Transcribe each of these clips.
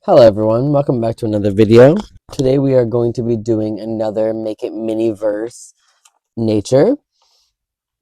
Hello everyone, welcome back to another video. Today we are going to be doing another Make It Miniverse nature.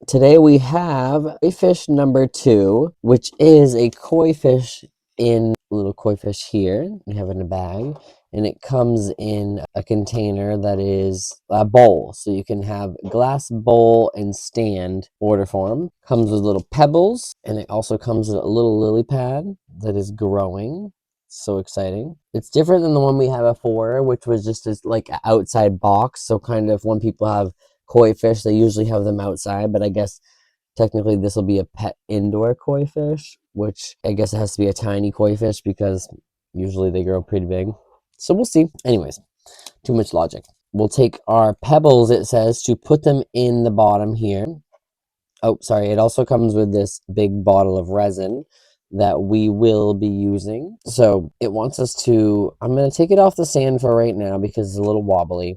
Today we have koi fish number 2, which is a koi fish in a little koi fish here. We have it in a bag, and it comes in a container that is a bowl. So you can have glass bowl and stand order form. Comes with little pebbles, and it also comes with a little lily pad that is growing. So exciting. It's different than the one we had before, which was just this like outside box. So kind of when people have koi fish, they usually have them outside, but I guess technically this will be a pet indoor koi fish, which I guess it has to be a tiny koi fish because usually they grow pretty big. So we'll see. Anyways, too much logic. We'll take our pebbles, it says, to put them in the bottom here. Oh, sorry. It also comes with this big bottle of resin that we will be using. So it wants us to, I'm going to take it off the stand for right now because it's a little wobbly.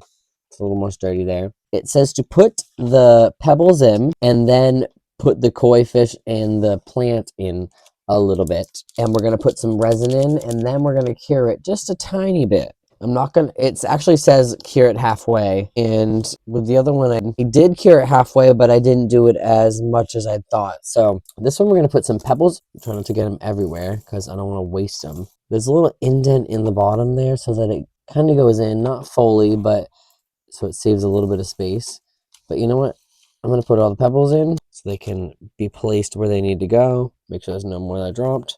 It's a little more sturdy there. It says to put the pebbles in and then put the koi fish and the plant in a little bit. And we're going to put some resin in and then we're going to cure it just a tiny bit. I'm not gonna, it actually says cure it halfway, and with the other one I did cure it halfway, but I didn't do it as much as I thought. So this one we're gonna put some pebbles. I'm trying not to get them everywhere because I don't want to waste them. There's a little indent in the bottom there so that it kind of goes in, not fully, but so it saves a little bit of space. But you know what, I'm gonna put all the pebbles in so they can be placed where they need to go. Make sure there's no more that dropped.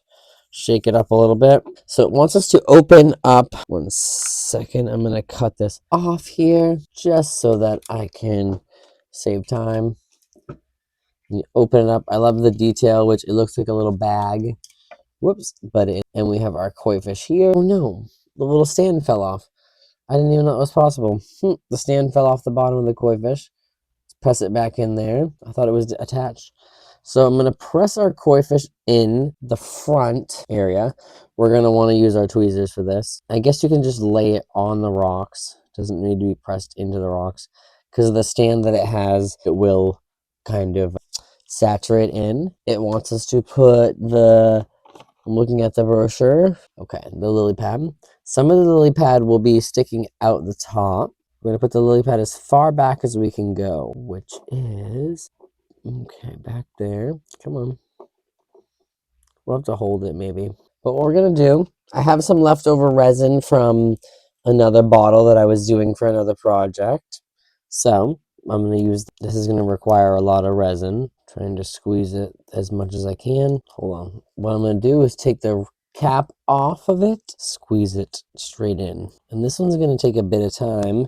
Shake it up a little bit. So it wants us to open up. 1 second, I'm gonna cut this off here just so that I can save time. You open it up. I love the detail, which it looks like a little bag. Whoops, and we have our koi fish here. Oh no, the little stand fell off. I didn't even know it was possible. The stand fell off the bottom of the koi fish. Let's press it back in there. I thought it was attached. So I'm going to press our koi fish in the front area. We're going to want to use our tweezers for this. I guess you can just lay it on the rocks. It doesn't need to be pressed into the rocks. Because of the stand that it has, it will kind of saturate in. It wants us to put I'm looking at the brochure. Okay, the lily pad. Some of the lily pad will be sticking out the top. We're going to put the lily pad as far back as we can go, which is... okay, back there. Come on. We'll have to hold it maybe. But what we're going to do, I have some leftover resin from another bottle that I was doing for another project. So I'm going to use, this is going to require a lot of resin. Trying to squeeze it as much as I can. Hold on. What I'm going to do is take the cap off of it, squeeze it straight in. And this one's going to take a bit of time,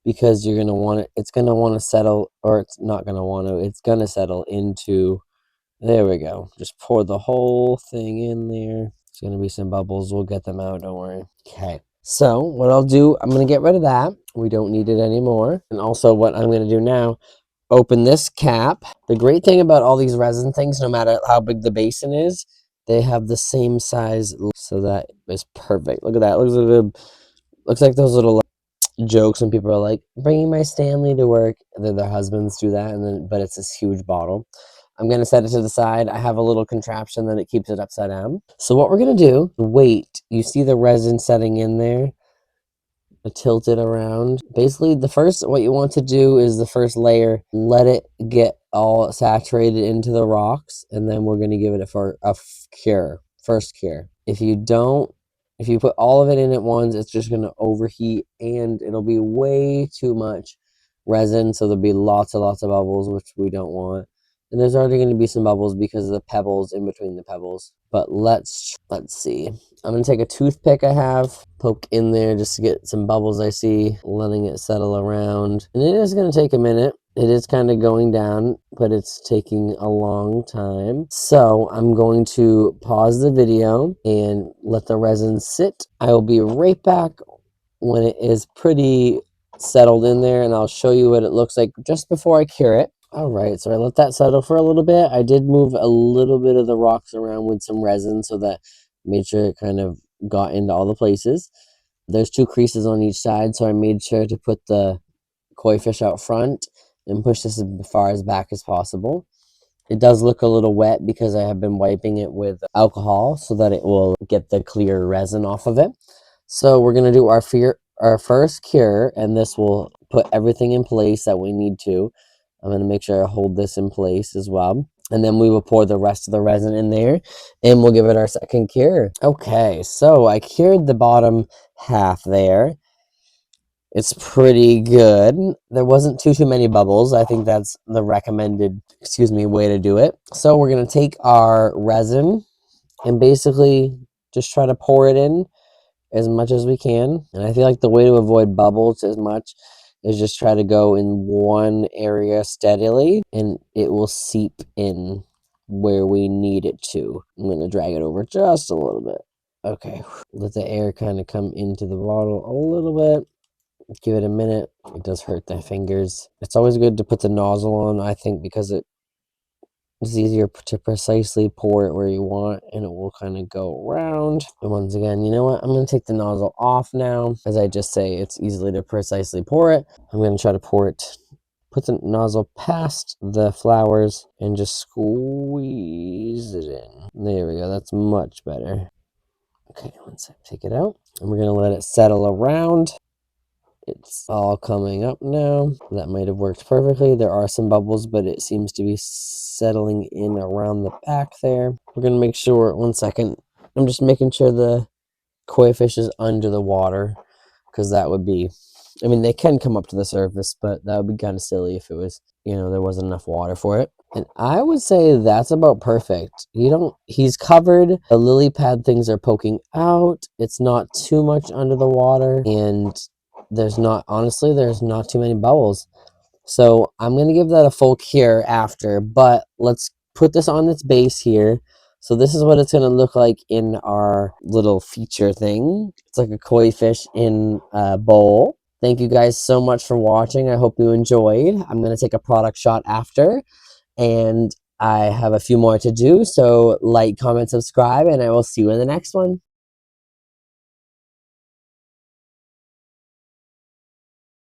because you're going to want it, it's going to want to settle, or it's not going to want to, it's going to settle into, there we go. Just pour the whole thing in there. There's going to be some bubbles. We'll get them out, don't worry. Okay. So what I'll do, I'm going to get rid of that. We don't need it anymore. And also what I'm going to do now, open this cap. The great thing about all these resin things, no matter how big the basin is, they have the same size, so that is perfect. Look at that. Looks like those little jokes when people are like, bringing my Stanley to work, and then their husbands do that, and then but it's this huge bottle. I'm going to set it to the side. I have a little contraption that it keeps it upside down. So what we're going to do, wait, you see the resin setting in there? Tilt it around. Basically, what you want to do is the first layer, let it get all saturated into the rocks, and then we're going to give it a first cure. If you put all of it in at once, it's just going to overheat and it'll be way too much resin, so there'll be lots and lots of bubbles, which we don't want. And there's already going to be some bubbles because of the pebbles in between the pebbles. But let's see. I'm going to take a toothpick I have, poke in there just to get some bubbles I see, letting it settle around. And it is going to take a minute. It is kind of going down, but it's taking a long time. So I'm going to pause the video and let the resin sit. I will be right back when it is pretty settled in there, and I'll show you what it looks like just before I cure it. All right, so I let that settle for a little bit. I did move a little bit of the rocks around with some resin so that made sure it kind of got into all the places. There's 2 creases on each side, so I made sure to put the koi fish out front and push this as far as back as possible. It does look a little wet because I have been wiping it with alcohol so that it will get the clear resin off of it. So we're going to do our first cure, and this will put everything in place that we need to. I'm going to make sure I hold this in place as well. And then we will pour the rest of the resin in there, and we'll give it our second cure. Okay, so I cured the bottom half there. It's pretty good. There wasn't too many bubbles. I think that's the recommended, way to do it. So we're going to take our resin and basically just try to pour it in as much as we can. And I feel like the way to avoid bubbles as much is just try to go in one area steadily, and it will seep in where we need it to. I'm going to drag it over just a little bit. Okay, let the air kind of come into the bottle a little bit. Give it a minute. It does hurt the fingers. It's always good to put the nozzle on, I think, because it's easier to precisely pour it where you want, and it will kind of go around. And once again, you know what? I'm going to take the nozzle off now. As I just say, it's easy to precisely pour it. I'm going to try to pour it, put the nozzle past the flowers, and just squeeze it in. There we go. That's much better. Okay, once I take it out, and we're going to let it settle around. It's all coming up now. That might have worked perfectly. There are some bubbles, but it seems to be settling in around the back there. We're going to make sure, one second, I'm just making sure the koi fish is under the water, because that would be, I mean, they can come up to the surface, but that would be kind of silly if it was, there wasn't enough water for it. And I would say that's about perfect. He's covered. The lily pad things are poking out. It's not too much under the water, and there's not too many bubbles. So I'm going to give that a full cure after, but let's put this on its base here. So this is what it's going to look like in our little feature thing. It's like a koi fish in a bowl. Thank you guys so much for watching. I hope you enjoyed. I'm going to take a product shot after, and I have a few more to do. So like, comment, subscribe, and I will see you in the next one.